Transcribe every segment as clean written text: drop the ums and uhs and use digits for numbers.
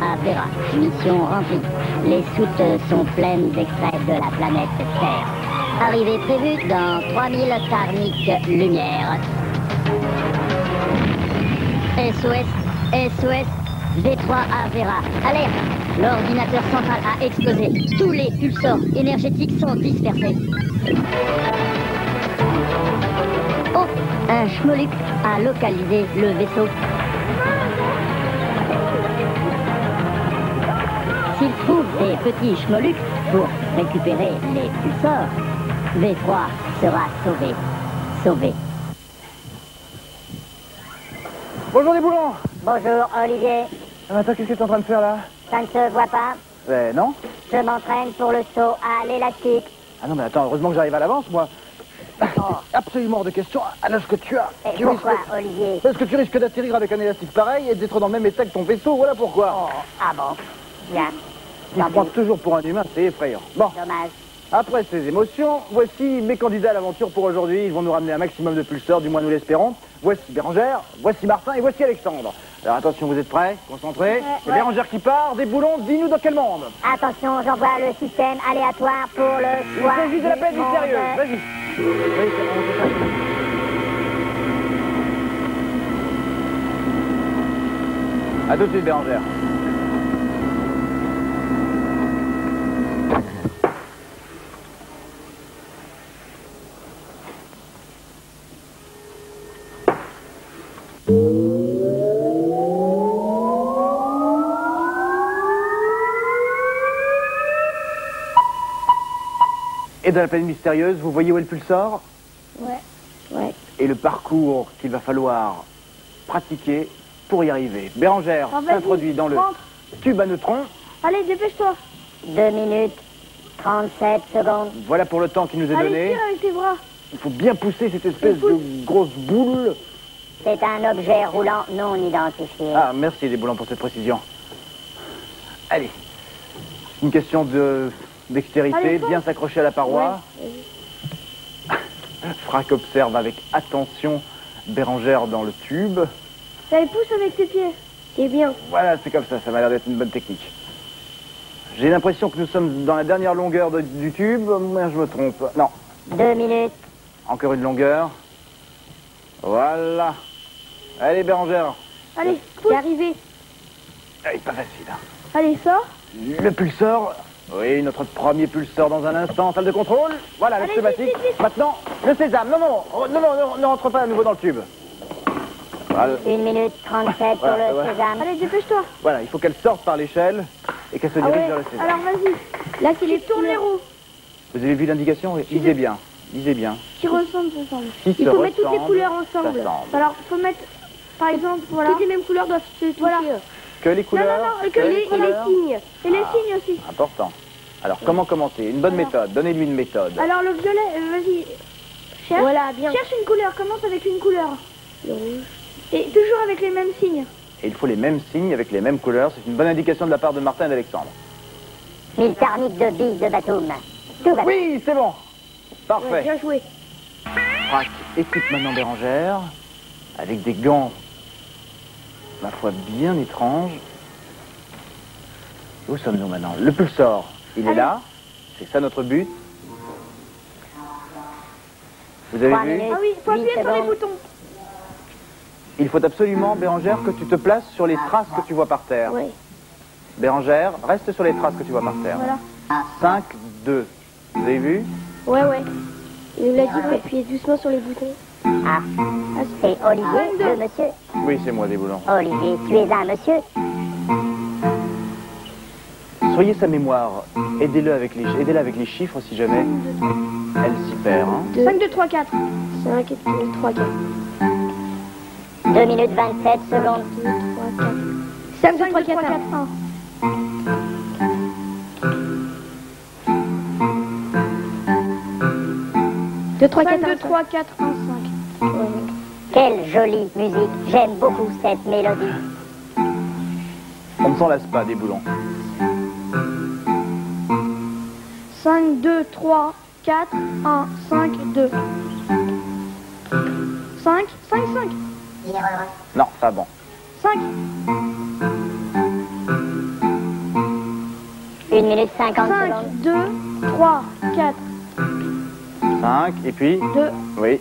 à Vera. Mission remplie. Les soutes sont pleines d'extraits de la planète Terre. Arrivée prévue dans 3000 karmiques lumières. SOS, SOS, V3 à Vera. Alerte! L'ordinateur central a explosé. Tous les pulsors énergétiques sont dispersés. Oh! Un schmoluc a localisé le vaisseau. S'il trouve des petits schmolucs pour récupérer les pulsors, V3 sera sauvé. Sauvé. Bonjour les boulons. Bonjour Olivier. Attends, qu'est-ce que tu es en train de faire là? Ça ne se voit pas? Non. Je m'entraîne pour le saut à l'élastique. Ah non mais attends, heureusement que j'arrive à l'avance moi. Oh. Absolument hors de question. À l'âge que tu as. Et pourquoi, Olivier? Parce que tu risques d'atterrir avec un élastique pareil et d'être dans le même état que ton vaisseau, voilà pourquoi. Oh, ah bon? Bien. Tu me prends toujours pour un humain, c'est effrayant. Bon, Dommage. après ces émotions, voici mes candidats à l'aventure pour aujourd'hui. Ils vont nous ramener un maximum de pulseurs, du moins nous l'espérons. Voici Bérangère, voici Martin et voici Alexandre. Alors attention, vous êtes prêts? Concentrés. C'est Bérangère qui part, des boulons, dis-nous dans quel monde? Attention, j'envoie le système aléatoire pour le choix. Il s'agit de la peine du monde. mystérieuse, vas-y. Oui, c'est bon. A tout de suite, Bérangère. Et dans la planète mystérieuse, vous voyez où est le pulsar? Ouais. Et le parcours qu'il va falloir pratiquer pour y arriver. Bérangère s'introduit dans le tube à neutrons. Allez, dépêche-toi. 2 minutes, 37 secondes. Voilà pour le temps qui nous est donné. Allez, tire avec tes bras. Il faut bien pousser cette espèce de grosse boule. C'est un objet roulant non identifié. Ah, merci les boulons pour cette précision. Allez. Une question dextérité, Allez, bien s'accrocher à la paroi. Frac observe avec attention Bérangère dans le tube. Allez, pousse avec tes pieds. C'est bien. Voilà, c'est comme ça m'a l'air d'être une bonne technique. J'ai l'impression que nous sommes dans la dernière longueur du tube, mais je me trompe. Non, 2 minutes. encore une longueur. Voilà. Allez Bérangère. Allez, pousse. C'est arrivé. Allez, pas facile. Hein. Allez, sors. Le pulsar. Oui, notre premier pulsar dans un instant. Salle de contrôle. Voilà, le pneumatique. Maintenant, le sésame. Non, ne rentre pas à nouveau dans le tube. Voilà. 1 minute 37 pour le sésame. Allez, dépêche-toi. Voilà, il faut qu'elle sorte par l'échelle et qu'elle se dirige vers le sésame. Alors, vas-y. Là, c'est les tourne les roues. Vous avez vu l'indication? Lisez bien. Lisez bien. Qui ressemblent, ça semble. Qui Il se faut mettre toutes les ressemblent, couleurs ensemble. ça semble. Alors, il faut mettre, par exemple, voilà. Toutes les mêmes couleurs doivent se toucher. Voilà. Que les couleurs. Non, que les signes. Et les signes aussi. Important. Alors, comment commencer? Une bonne méthode. Donnez-lui une méthode. Alors, le violet, vas-y. Cherche. Voilà, bien. Cherche une couleur. Commence avec une couleur. Le rouge. Et toujours avec les mêmes signes. Et il faut les mêmes signes avec les mêmes couleurs. C'est une bonne indication de la part de Martin et d'Alexandre. 1000 karmiques de billes de Batum. Tout va bien. Oui, c'est bon. Parfait. Ouais, bien joué. Frac écoute maintenant Bérangère, avec des gants, ma foi, bien étranges. Où sommes-nous maintenant? Le pulsar, il est là. C'est ça notre but. Vous avez 3 vu? minutes, Ah oui, il faut 8 appuyer sur les secondes. boutons. Il faut absolument, Bérangère, que tu te places sur les traces que tu vois par terre. Oui. Bérangère, reste sur les traces que tu vois par terre. Voilà. 5, 2. Vous avez vu? Ouais. Il nous l'a dit, il faut appuyer doucement sur les boutons. Ah, c'est Olivier, le monsieur. Oui, c'est moi, des boulons. Olivier, tu es un monsieur. Soyez sa mémoire. Aidez-la avec les chiffres si jamais elle s'y perd. Hein. 5, 2, 3, 4. 5, 2, 3, 4. 2 minutes 27 secondes. 2, 3, 4. 5, 2, 3, 4, 1. 2, 3, 4, 2, 3, 4, 1, 5. Quelle jolie musique. J'aime beaucoup cette mélodie. On ne s'en lasse pas, des boulons. 5, 2, 3, 4, 1, 5, 2. 5, 5, 5. Non, pas bon. 5. 1 minute 50 5, secondes. 2, 3, 4, 5, et puis 2. Oui.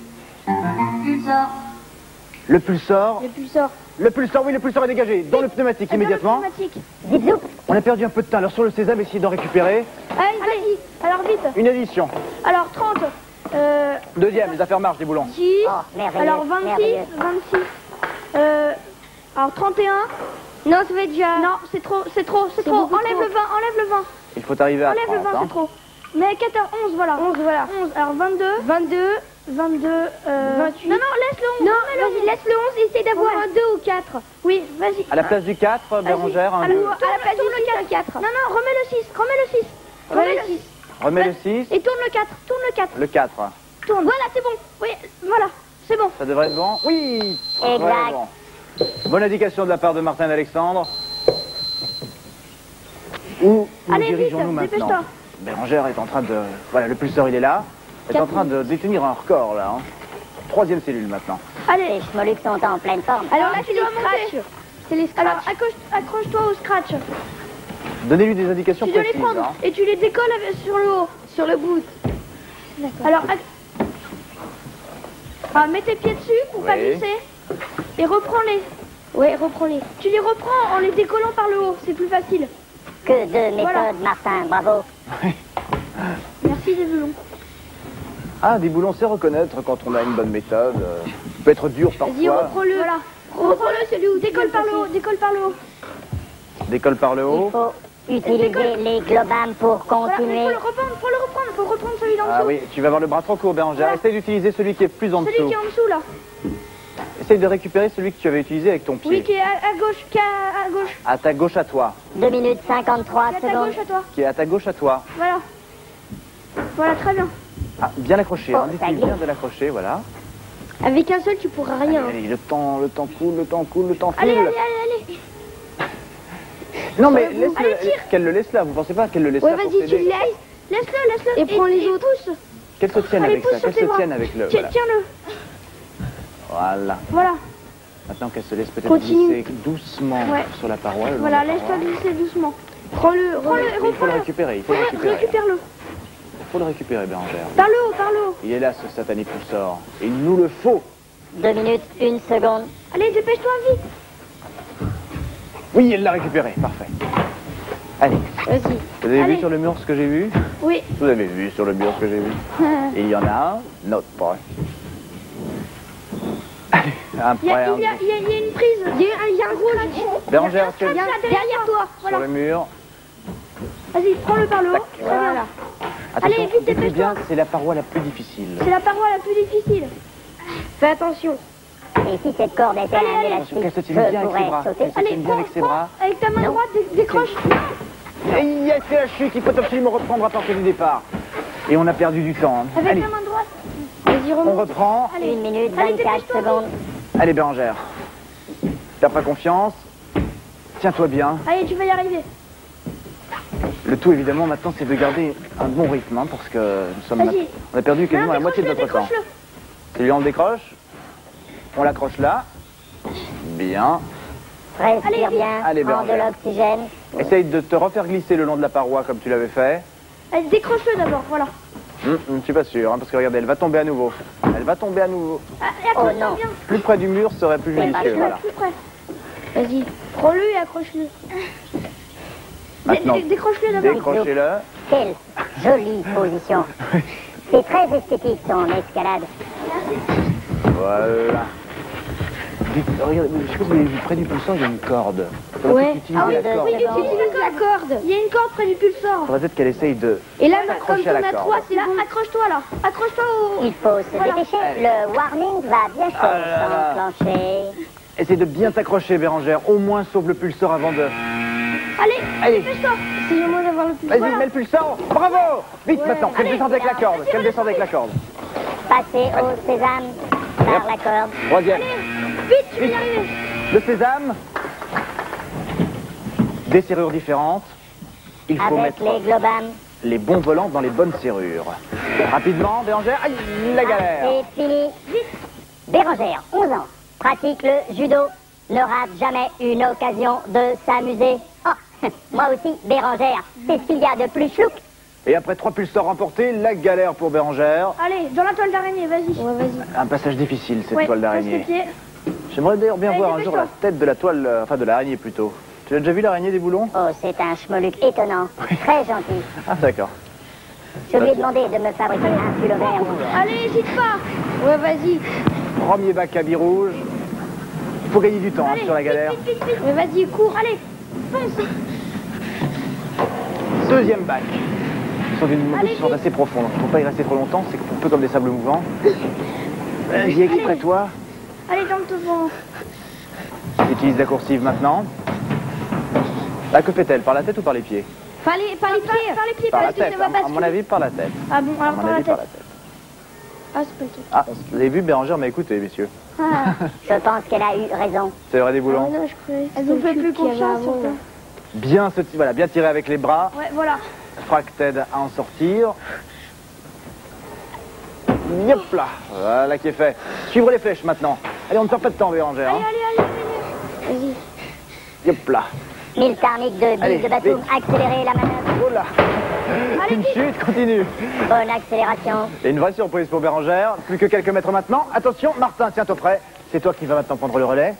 Pulsar. Le pulsar. Le pulsar. Le pulsar, oui, le pulsar est dégagé. Dans le pneumatique, immédiatement. Automatique. Zip zoup. On a perdu un peu de temps. Alors sur le sésame, essayez d'en récupérer. Allez, alors vite. Une édition. Alors 30, Deuxième, les affaires marchent des boulons. 10, Oh, merveilleux, alors 26, merveilleux. 26, alors 31. Non, ça va être déjà... Non, c'est trop. Enlève le 20, enlève le 20. Il faut arriver à Enlève 30. le 20, hein. c'est trop. Mais 14, 11, voilà. 11, voilà. 11, alors 22. 22, 28. Non, laisse le 11. Non, vas-y, laisse le 11 et essaye d'avoir un 2 ou 4. Oui, vas-y. À la place du 4, Bérangère, un 2. À la place du 4. Non, remets le 6, remets le 6. Remets le 6. Remets le 6, Et tourne le 4, tourne le 4. le 4. Tourne. Voilà, c'est bon. Oui, voilà, c'est bon. Ça devrait être bon. Oui. Exact. Ouais, bon. Bonne indication de la part de Martin et Alexandre. Où nous Allez, vite, dirigeons-nous maintenant? dépêche-toi. Bérangère est en train de... Voilà, le pulsar, il est là. Elle est en train de détenir un record, là. Hein. Troisième cellule, maintenant. Allez. Les schmollucs sont en pleine forme. Alors là, tu dois monter. C'est les scratchs. Alors, accroche-toi au scratch. Donnez-lui des indications Tu dois les précises. prendre Hein. et tu les décolles sur le haut, sur le bout. D'accord. Alors, mets tes pieds dessus pour pas Oui. glisser. Et reprends-les. Oui, reprends-les. Tu les reprends en les décollant par le haut, c'est plus facile. Que de méthode, Voilà. Martin, bravo. Merci, des violons. Ah, des boulons, c'est reconnaître quand on a une bonne méthode. Peut être dur Vas-y, parfois. reprends-le. Voilà. Reprends-le, celui où décolle par le haut, décolle par le haut. Décolle par le Il haut. faut utiliser les globams pour Voilà, mais continuer. faut le reprendre celui d'en Ah dessous. oui, tu vas avoir le bras trop court, Bérangère. Voilà. Essaye d'utiliser celui qui est plus en Celui dessous. qui est en dessous, là. Essaye de récupérer celui que tu avais utilisé avec ton pied. Oui, qui est à gauche, qui est à gauche. À ta gauche à toi. 2 minutes 53 Qui est à ta secondes. gauche à toi. Qui est à ta gauche à toi. Voilà. Voilà, très bien. Ah, bien l'accrocher. Oh, Hein. ça Dis-tu glisse. bien de l'accrocher, voilà. Avec un seul, tu pourras rien. Allez, le temps coule, le temps coule, le temps file. Allez, allez, allez. Non, mais Allez, laisse-le, tire. qu'elle le laisse là. Vous pensez pas qu'elle le laisse Ouais, là pour vas-y, tu s'aider? le laisses. Laisse-le. Et prends les autres. Pousse. Qu'elle se tienne Allez, avec ça, pousse sur qu'elle tes se bras. tienne avec le... Voilà. Tiens-le. Voilà. Voilà. Maintenant qu'elle se laisse peut-être Continue. glisser doucement Ouais. sur la paroi. le long Voilà, de la laisse-toi paroi. glisser doucement. Prends-le, Il faut le reprends-le. récupérer, il faut le récupérer. Récupère-le. Il faut le récupérer, Bérangère. Par le haut. Il est là, ce satané pulsar. Et il nous le faut. 2 minutes 1 seconde. Allez, dépêche-toi vite. Oui, elle l'a récupéré, parfait. Allez, Vas-y. vous avez Allez. vu sur le mur ce que j'ai vu? Oui. Vous avez vu sur le mur ce que j'ai vu? Et il y en a un autre. Allez, un Il y a frère. une prise. Il y a un gros là. Bérangère, tu es Derrière toi. sur Voilà. le mur. Vas-y, prends-le par le haut. Très bien. Attention, Allez, vite, écoutez dépêche-toi. bien, c'est la paroi la plus difficile. C'est la paroi la plus difficile. Fais attention. Et si cette corde était un Attention, qu'elle se élastique, tienne je bien avec ses pourrais bras. sauter. Qu'elle se Allez, tienne bien avec ses bras. Avec ta main droite, décroche. Et c'est la chute, il faut absolument reprendre à partir du départ. Et on a perdu du temps. Avec Allez, ta main droite. Vas-y, on remonte. reprend. 1 minute Allez, 24 dépêche-toi, secondes. Allez, Bérangère. T'as pas confiance? Tiens-toi bien. Allez, tu vas y arriver. Le tout, évidemment, maintenant, c'est de garder un bon rythme, hein, parce que nous sommes... Vas-y. On a perdu quasiment Non, la moitié de notre temps. décroche-le. Celui on le décroche. On l'accroche là. Bien. Respire Allez, bien, Allez, prends de Bérangère. l'oxygène. Essaye de te refaire glisser le long de la paroi comme tu l'avais fait. Allez, décroche-le d'abord, voilà. Je suis pas sûr, hein, parce que regardez, elle va tomber à nouveau. Elle va tomber à nouveau. Et accroche-le Oh, non. bien. Plus près du mur serait plus judicieux, pas voilà. Plus près. Vas-y, prends-le et accroche-le. Maintenant, Décroche-le d'abord. décrochez-le. Quelle jolie position. C'est très esthétique ton escalade. Voilà. Dites, regardez, je sais pas si vous avez vu, près du pulsar, il y a une corde. Il faudrait Ouais. peut-être utiliser Ah oui, la de- corde. Oui, utilise la corde. Il y a une corde près du pulsar. Il faudrait peut-être qu'elle essaye de... Et là, comme Accrocher t'en à la as corde. 3, c'est là. Accroche-toi là. Accroche-toi au... Il faut se Voilà. dépêcher. Allez. Le warning va bientôt Ah là là. s'enclencher. Essaye de bien t'accrocher, Bérangère. Au moins, sauve le pulsar avant de... Allez, Allez. dépêche-toi. C'est le moins d'avoir le pulsar. Vas-y, mets le pulsar. Bravo. Vite, maintenant. Qu'elle Allez. descende avec la corde. Vas-y, Qu'elle descende avec la corde. Passez au sésame par la corde. Troisième. Vite, tu vas y arriver. Le sésame. Des serrures différentes. Il faut Avec mettre les globams. les bons volants dans les bonnes serrures. Rapidement, Bérangère. Aïe, la galère. C'est fini. Vite. Bérangère, 11 ans, pratique le judo. Ne rate jamais une occasion de s'amuser. Oh, Moi aussi, Bérangère. C'est ce qu'il y a de plus chlouc. Et après 3 pulsars remportés, la galère pour Bérangère. Allez, dans la toile d'araignée, vas-y. Ouais, vas-y. Un passage difficile, cette Ouais, toile passe d'araignée. tes pieds. J'aimerais d'ailleurs bien Allez, voir un jour la dépêche-toi. tête de la toile, enfin de l'araignée plutôt. Tu as déjà vu l'araignée des boulons? Oh, c'est un schmoluc étonnant. Très gentil. Ah d'accord. Je lui ai demandé de me fabriquer un pull vert. Allez, hésite pas. Ouais, vas-y. Premier bac à billes rouges. Il faut gagner du temps hein, Allez, sur la galère. vite, vite, vite. Ouais, vas-y, cours, allez. Fonce. Deuxième bac. Ils sont, Allez, ils sont assez profonds. Il ne faut pas y rester trop longtemps, c'est un peu comme des sables mouvants. Vas-y, extrais-toi. Allez, dans le devant. Utilise la coursive maintenant. Là, que fait-elle? Par la tête ou par les pieds? Par les pieds. Par les pieds, Par la parce que tête, ça va à mon basculer. avis par la tête. Ah bon, À alors mon par la avis par la tête. tête. Ah, c'est pas le truc. Ah, vous avez vu, Bérangère m'a écouté, messieurs. Ah. Je pense qu'elle a eu raison. C'est vrai des boulons. non, je croyais. Elles ont fait plus confiance sur toi. Bien, voilà, bien tiré avec les bras. Ouais, voilà. Frac t'aide à en sortir. Yop là, voilà qui est fait. Suivre les flèches maintenant. Allez, on ne perd pas de temps, Bérangère. Allez, Hein. allez, allez, allez. Yop là. 1000 tarniques de Allez, billes de Batoum. vite. Accélérez la manœuvre. Oh là. Une chute continue. Bonne accélération. Et une vraie surprise pour Bérangère. Plus que quelques mètres maintenant. Attention, Martin, tiens-toi prêt. C'est toi qui vas maintenant prendre le relais.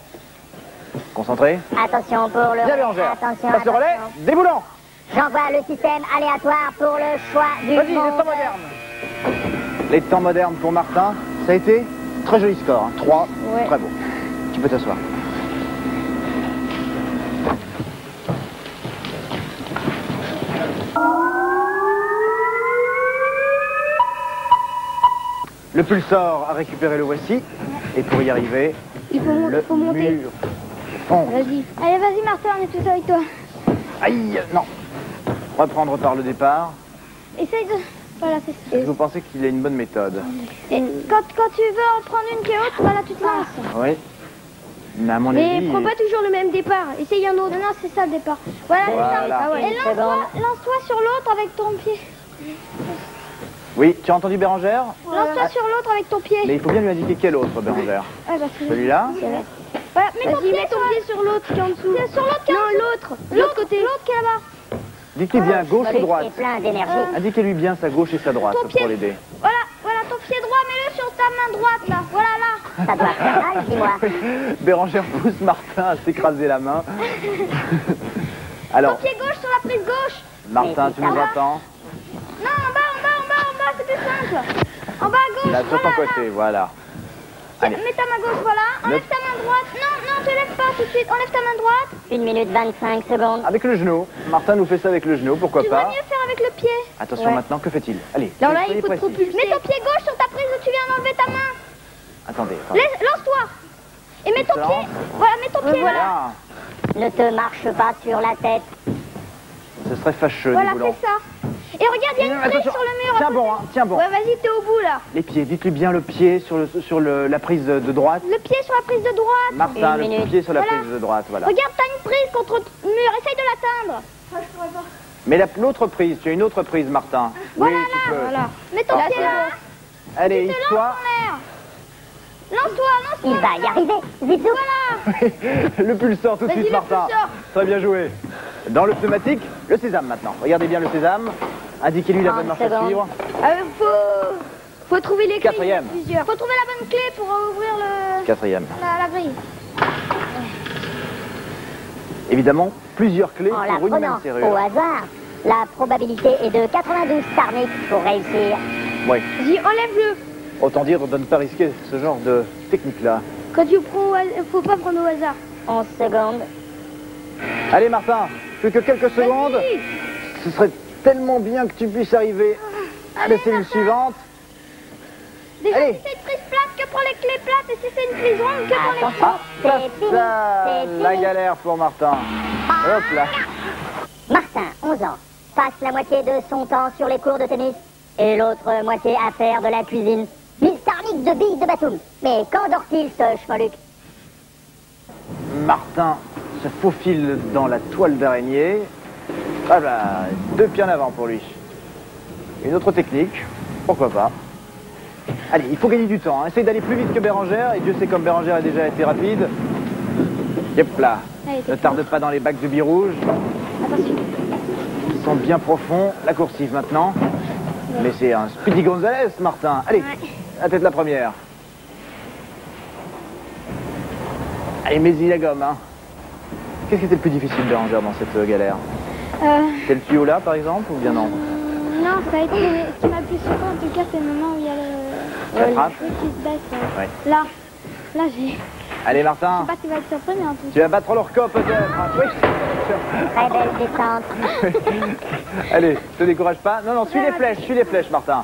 Concentré. Attention pour le... Bien, Bérangère. Attention, Passe le relais. attention. Déboulant. J'envoie le système aléatoire pour le choix du Vas-y, les monde. temps modernes. Les temps modernes pour Martin. Ça a été très joli score. Hein. 3. Ouais. Très beau. Tu peux t'asseoir. Le pulsar a récupéré le voici. Et pour y arriver, Il faut monter. mur fonce. Vas-y. Allez, vas-y, Martin, on est tous avec toi. Aïe, non. Reprendre par le départ. Essaye de... Voilà, c'est ça. Est-ce que vous pensez qu'il a une bonne méthode? Et quand tu veux en prendre une qui est haute, voilà, tu te lances. Oui. Mais à mon Mais avis... prends pas toujours le même départ. Essaye un autre. Non, c'est ça le départ. Voilà, c'est ça. Voilà. Ah ouais. Et Une seconde. lance-toi sur l'autre avec ton pied. Oui, tu as entendu Bérangère? Lance-toi sur l'autre avec ton pied. Mais il faut bien lui indiquer quel autre, Bérangère. Ouais, bah, c'est... Celui-là? Voilà, mets ton pied sur l'autre qui est en dessous. C'est sur l'autre qui est en dessous. Non, l'autre côté. L'autre qui est là-bas. Dites-lui bien gauche ou Mollusque droite. est plein d'énergie. Indiquez-lui bien sa gauche et sa droite Ton pied. pour l'aider. Voilà, voilà, ton pied droit, mets-le sur ta main droite, là. Voilà, là. Ça doit faire mal, dis-moi. Bérangère pousse Martin à s'écraser la main. Alors, Ton pied gauche sur la prise gauche. Martin, tu nous ça va. entends? Non, en bas, c'est plus simple. En bas à gauche, Là, sur ton voilà, côté, voilà. là. Allez. Mets ta main gauche, voilà. Enlève ta main droite. Non, te lève pas tout de suite. Enlève ta main droite. 1 minute 25 secondes. Avec le genou. Martin nous fait ça avec le genou, pourquoi Tu pas? dois mieux faire avec le pied. Attention Ouais. maintenant, que fait-il? Allez, Non, là, soyez il faut précis. trop pulser. Mets ton pied gauche sur ta prise où tu viens d'enlever ta main. Attendez. Lance-toi. Et mets ton Lance. pied. Voilà, mets ton pied, voilà. Voilà. Ne te marche pas sur la tête. Ce serait fâcheux, Voilà, du boulon. c'est ça. Et regarde, il y a une prise Attention. sur le mur. à Tiens côté. bon, hein, tiens bon. Ouais, vas-y, t'es au bout, là. Les pieds, dites-lui bien le pied sur la prise de droite. Le pied sur la prise de droite. Martin, Une le minute. pied sur la Voilà. prise de droite, voilà. Regarde, t'as une prise contre le mur. Essaye de l'atteindre. Mais l'autre prise, tu as une autre prise, Martin. Voilà, oui, là. tu peux. Voilà. Mets ton pied là. Allez, Tu te lances toi. en l'air. Lance-toi, Il lance-toi. va y arriver. Zizou. Voilà. Le pulsar tout de Vas-y, suite, le Martin. pulsar. Très bien joué. Dans le pneumatique, le sésame maintenant. Regardez bien le sésame. Indiquez-lui la bonne 30 marche à secondes. suivre. Faut trouver les clés. Quatrième. il y en a plusieurs. Faut trouver la bonne clé pour ouvrir Quatrième. la grille. Évidemment, plusieurs clés En la pour une même prenant au serrure. hasard, la probabilité est de 92 tarniques pour réussir. Oui. Dis, enlève-le. Autant dire de ne pas risquer ce genre de technique-là. Quand tu prends faut pas prendre au hasard. 11 secondes. Allez, Martin, plus que quelques secondes. Vas-y. Ce serait tellement bien que tu puisses arriver à la cellule suivante. Déjà, Allez. si c'est une prise plate, que pour les clés plates. Et si c'est une prise ronde, que pour les... Attention, Pas c'est fini. ça, C'est la fini. galère pour Martin. Hop là. Martin, 11 ans, passe la moitié de son temps sur les cours de tennis et l'autre moitié à faire de la cuisine. 1000 tarniques de billes de Batoum. Mais quand dort-il, ce schmoluc? Martin se faufile dans la toile d'araignée. Ah bah, 2 pieds en avant pour lui. Une autre technique, pourquoi pas. Allez, il faut gagner du temps. Hein. Essaye d'aller plus vite que Bérangère. Et Dieu sait comme Bérangère a déjà été rapide. Yep là. Allez, Ne tarde pas dans les bacs de billes rouges. Attention. Ils sont bien profonds. La coursive maintenant. Mais c'est un Speedy Gonzalez, Martin. Allez, la tête la première. Allez, mets-y la gomme, hein. Qu'est-ce qui était le plus difficile, Bérangère, dans cette galère? C'est le tuyau là, par exemple, ou bien non? Non, ça a été... Ce qui m'a le plus surpris, en tout cas, c'est le moment où il y a La trappe le truc qui se baisse. Ouais. Là, j'ai... Allez, Martin. Je sais pas s'il va être surpris, mais en tout Tu vas battre leur corps, peut-être. hein. Oui. Très belle descente. Allez, te décourage pas. Non, non, suis les flèches, Martin.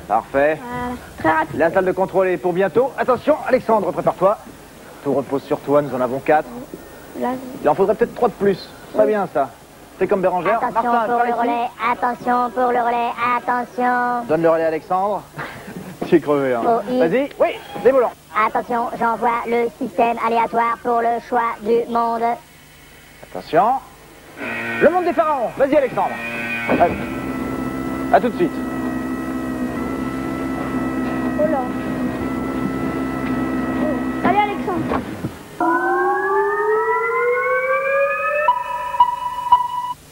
Parfait. Voilà, très rapide. La salle de contrôle est pour bientôt. Attention, Alexandre, prépare-toi. Tout repose sur toi, nous en avons 4. Là, Il en faudrait peut-être 3 de plus. Très bien, ça. Fais comme Bérangère. Attention Martin, pour par le ici. relais, attention pour le relais, attention. Donne le relais à Alexandre. Tu es crevé, hein. Oh, il- Vas-y, oui, des volants. Attention, j'envoie le système aléatoire pour le choix du monde. Attention. Le monde des pharaons. Vas-y, Alexandre. Allez. À tout de suite. oh là. Allez, Alexandre.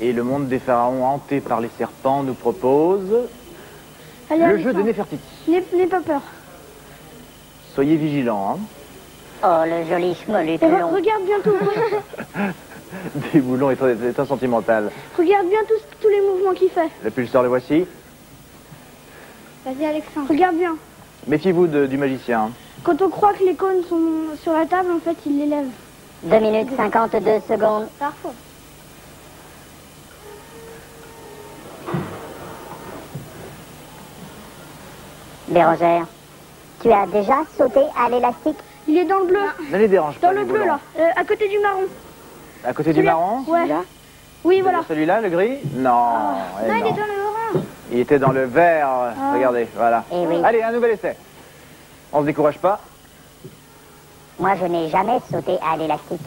Et le monde des pharaons hanté par les serpents nous propose Allez, le Alexandre. jeu de Néfertiti. N'aie pas peur. Soyez vigilants, hein. Oh, le joli schmolu Et long. regarde bien tout. Des boulons est un sentimental. Regarde bien tous les mouvements qu'il fait. Le pulseur, le voici. Vas-y, Alexandre. Regarde bien. Méfiez-vous du magicien. hein. Quand on croit que les cônes sont sur la table, en fait, il les lève. 2 minutes 52 secondes. Parfois. Bérangère, tu as déjà sauté à l'élastique? Il est dans le bleu. Ne les dérange pas, Dans le les bleu, boulons. là. À côté du marron. À côté du marron. Ouais. Oui, voilà. Celui-là, le gris? Non. eh Non, il non. est dans le orange. Il était dans le vert. Regardez, voilà. Eh oui. Allez, un nouvel essai. On se décourage pas. Moi, je n'ai jamais sauté à l'élastique.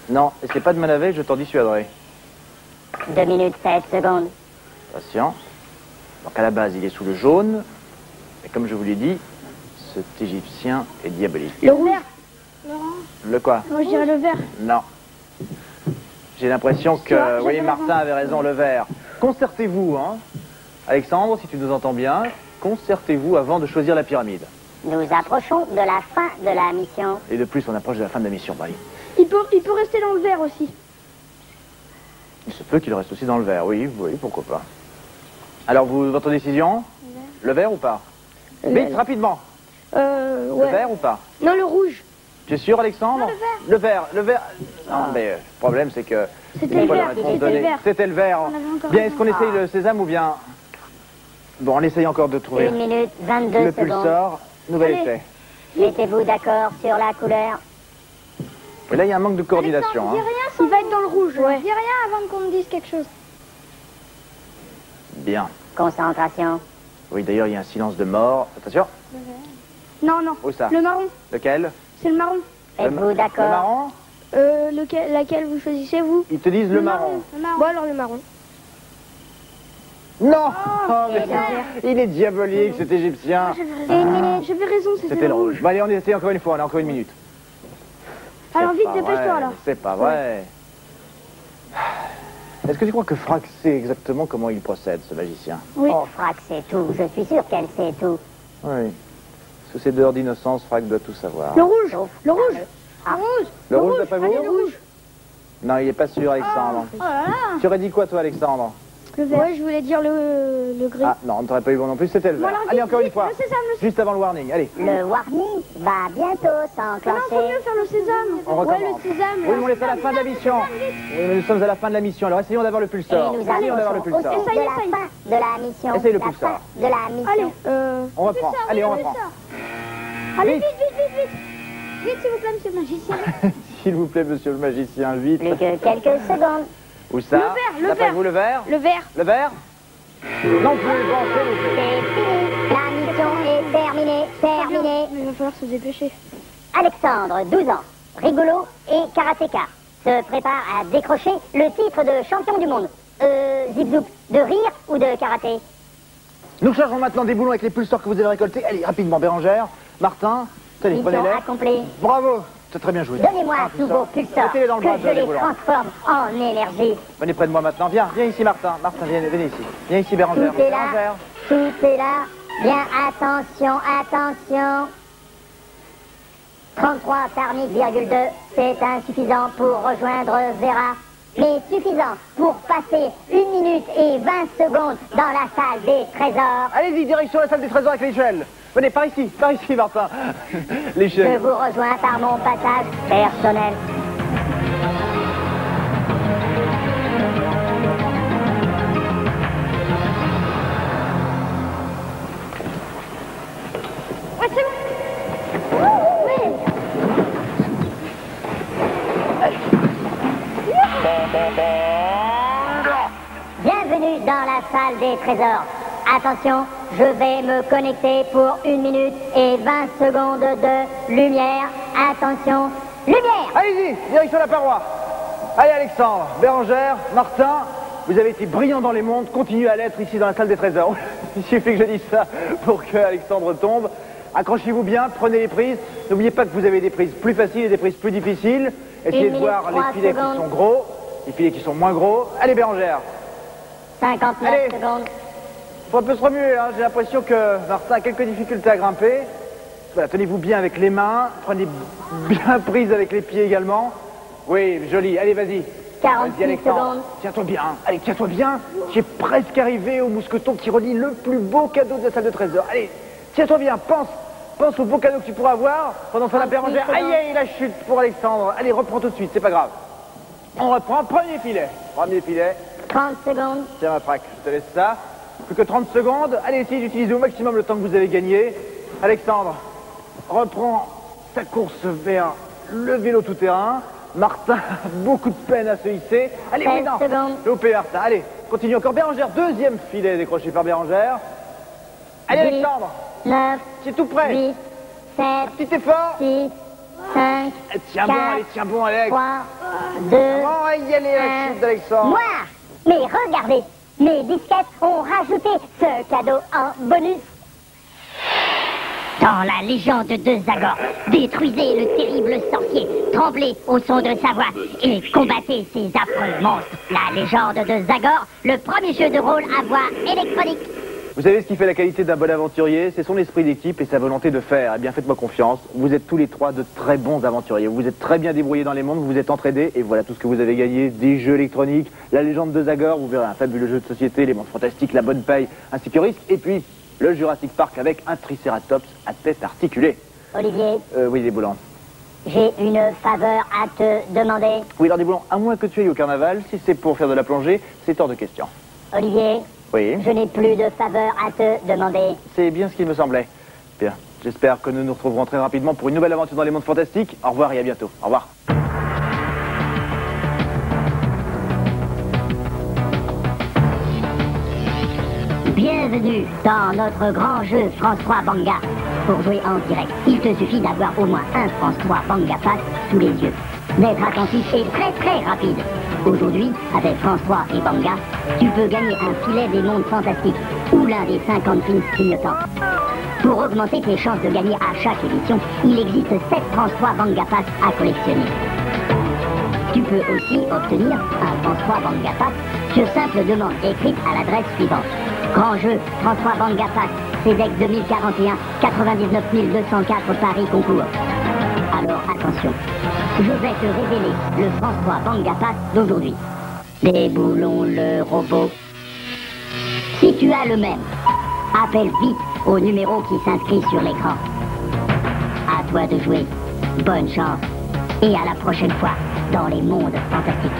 Non, et c'est pas de manavet, je t'en dissuaderai. 2 minutes 16 secondes. Patient. Donc à la base, il est sous le jaune. Et comme je vous l'ai dit, cet Égyptien est diabolique. Le rouge. Le quoi? Moi, je dirais le vert. Non. J'ai l'impression que, vois, vous voyez, j'avais Martin avait raison, le vert. Concertez-vous, hein. Alexandre, si tu nous entends bien, concertez-vous avant de choisir la pyramide. Nous approchons de la fin de la mission. Et de plus, on approche de la fin de la mission, Bali. Il peut rester dans le vert aussi. Il se peut qu'il reste aussi dans le vert, oui, pourquoi pas. Alors, votre décision? Le vert ou pas? Vite, rapidement. Le Ouais. vert ou pas? Non, le rouge. Tu es sûr, Alexandre? Non, Le vert. Le vert. Non, mais le problème, c'est que... C'était une le fois la vert. réponse C'était donnée, le vert. C'était le vert. On avait encore Bien, un. est-ce qu'on essaye le sésame ou bien... Bon, on essaye encore de trouver 1 minute 22 le secondes. pulsar. Nouvel Allez. essai. Mettez-vous d'accord sur la couleur. Et là, il y a un manque de coordination. Dis hein. rien, il va être dans le rouge. Ouais. Dis rien avant qu'on me dise quelque chose. Bien. Concentration. Oui, d'ailleurs, il y a un silence de mort. Attention. Non, non. Où ça? Le marron. Lequel? C'est le marron. Êtes-vous Le d'accord? marron? Laquelle vous choisissez, vous? Ils te disent le marron. Le marron. Bon, alors le marron. Non Oh, mais il est diabolique, cet Égyptien. J'avais raison, C'était le rouge. Bon, allez, on essaye encore une fois. On a encore 1 minute. Alors C'est vite, pas dépêche-toi, vrai, là. C'est pas vrai. Est-ce que tu crois que Frac sait exactement comment il procède, ce magicien? Oui. Oh, Frac sait tout. Je suis sûr qu'elle sait tout. Oui. Sous ses dehors d'innocence, Frac doit tout savoir. Le rouge. Sauf Le rouge. Ah. Le rouge. Le rouge, d'après vous? Allez, le rouge. Non, il est pas sûr, Alexandre. Oh là là. Tu aurais dit quoi, toi, Alexandre? Le vert. Ouais, je voulais dire le gris. Ah, non, on ne t'aurait pas eu bon non plus, c'était le Bon, vert. alors, Allez, vite, encore une vite, fois. le sésame, Juste avant le warning, allez. Le warning va bientôt Non, faut s'enclencher. mieux faire le sésame. On recommence. Ouais, le sésame. Oui, mais on est à la fin de la mission. Oui, mais nous sommes à la fin de la mission, alors essayons d'avoir le Et pulsar. nous Essayons d'avoir le approchons pulsar. aussi de la fin de la mission. Essaye le La pulsar. fin de la mission. Allez, On reprend, allez, on reprend. Allez, Vite. vite. Vite, s'il vous plaît, monsieur le magicien. S'il vous plaît, monsieur le magicien, vite. Plus que quelques secondes. Où ça? Le D'après vert. vous, le vert? Le vert. Le vert? Non plus, bon, c'est loupé. C'est fini. La mission est terminée. Terminée. Mais il va falloir se dépêcher. Alexandre, 12 ans, rigolo et karatéka, se prépare à décrocher le titre de champion du monde. Zip-zoop, de rire ou de karaté? Nous chargeons maintenant des boulons avec les pulsars que vous avez récoltés. Allez, rapidement, Bérangère, Martin, tenez, Mission prenez-les. accomplie. Bravo. C'est très bien joué. Donnez-moi tous vos pulsars, Mettez-les dans le que bras je de les Boulon. transforme en énergie. Venez près de moi maintenant. Viens ici, Martin. Martin, venez ici. Viens ici, Bérangère. Tout est là, Bérangère. tout est là. Bien, attention. 33 tarniques,2, c'est insuffisant pour rejoindre Vera, mais suffisant pour passer 1 minute et 20 secondes dans la salle des trésors. Allez-y, direction la salle des trésors avec l'échelle. Venez, par ici, Martin. Je L'échelle. vous rejoins par mon passage personnel. Ouais, c'est bon. Ouais. Bienvenue dans la salle des trésors. Attention, je vais me connecter pour 1 minute et 20 secondes de lumière. Attention, lumière! Allez-y, direction la paroi. Allez, Alexandre, Bérangère, Martin, vous avez été brillants dans les mondes, continuez à l'être ici dans la salle des trésors. Il suffit que je dise ça pour que Alexandre tombe. Accrochez-vous bien, prenez les prises. N'oubliez pas que vous avez des prises plus faciles et des prises plus difficiles. Essayez de voir les filets qui sont gros, les filets qui sont moins gros. Allez, Bérangère. 59 Allez. secondes. Faut un peu se remuer, hein. J'ai l'impression que Martin a quelques difficultés à grimper. Voilà, tenez-vous bien avec les mains, prenez bien prise avec les pieds également. Oui, joli, allez, vas-y. 46 Vas-y, Alexandre. secondes. Tiens-toi bien, allez, tiens-toi bien. J'ai presque arrivé au mousqueton qui relie le plus beau cadeau de la salle de trésor. Allez, tiens-toi bien, pense au beau cadeau que tu pourras avoir pendant la Bérangère. Aïe, aïe, la chute pour Alexandre. Allez, reprends tout de suite, c'est pas grave. On reprend, premier filet. 30 secondes. Tiens, ma fraque, je te laisse ça. Plus que 30 secondes. Allez, essayez d'utiliser au maximum le temps que vous avez gagné. Alexandre, reprends sa course vers le vélo tout-terrain. Martin a beaucoup de peine à se hisser. Allez, 16 oui, non. secondes. Loupé, Martin. Allez, continue encore. Bérangère, deuxième filet décroché par Bérangère. Allez, 10, Alexandre, 9, c'est tout prêt. 8, 7, Petit effort. 6, 5, Tiens bon, allez, tiens bon, Alex. 3, 2, Bon, allez, allez, la chute d'Alexandre. Moi! Mais regardez, mes disquettes ont rajouté ce cadeau en bonus. Dans la légende de Zagor, détruisez le terrible sorcier, tremblez au son de sa voix et combattez ces affreux monstres. La légende de Zagor, le premier jeu de rôle à voix électronique. Vous savez ce qui fait la qualité d'un bon aventurier? C'est son esprit d'équipe et sa volonté de faire. Eh bien, faites-moi confiance. Vous êtes tous les trois de très bons aventuriers. Vous vous êtes très bien débrouillés dans les mondes, vous vous êtes entraînés et voilà tout ce que vous avez gagné. Des jeux électroniques, la légende de Zagor, vous verrez un fabuleux jeu de société, les mondes fantastiques, la bonne paye, ainsi que risque. Et puis, le Jurassic Park avec un tricératops à tête articulée. Olivier, Oui, des boulons. j'ai une faveur à te demander. Oui, alors des boulons, à moins que tu ailles au carnaval, si c'est pour faire de la plongée, c'est hors de question. Olivier, Oui, je n'ai plus de faveur à te demander. c'est bien ce qu'il me semblait. Bien, j'espère que nous nous retrouverons très rapidement pour une nouvelle aventure dans les mondes fantastiques. Au revoir et à bientôt. Au revoir. Bienvenue dans notre grand jeu France 3 Banga. Pour jouer en direct, il te suffit d'avoir au moins un France 3 Banga Pass sous les yeux. D'être attentif et très très rapide. Aujourd'hui, avec France 3 et Banga, tu peux gagner un filet des mondes fantastiques ou l'un des 50 films clignotants. Pour augmenter tes chances de gagner à chaque édition, il existe 7 France 3 Banga Pass à collectionner. Tu peux aussi obtenir un France 3 Banga Pass sur simple demande écrite à l'adresse suivante. Grand jeu, France 3 Banga Pass, CEDEX 2041, 99 204 Paris Concours. Alors attention, je vais te révéler le France 3 Banga Pass d'aujourd'hui. Déboulons le robot. Si tu as le même, appelle vite au numéro qui s'inscrit sur l'écran. À toi de jouer. Bonne chance. Et à la prochaine fois dans les mondes fantastiques.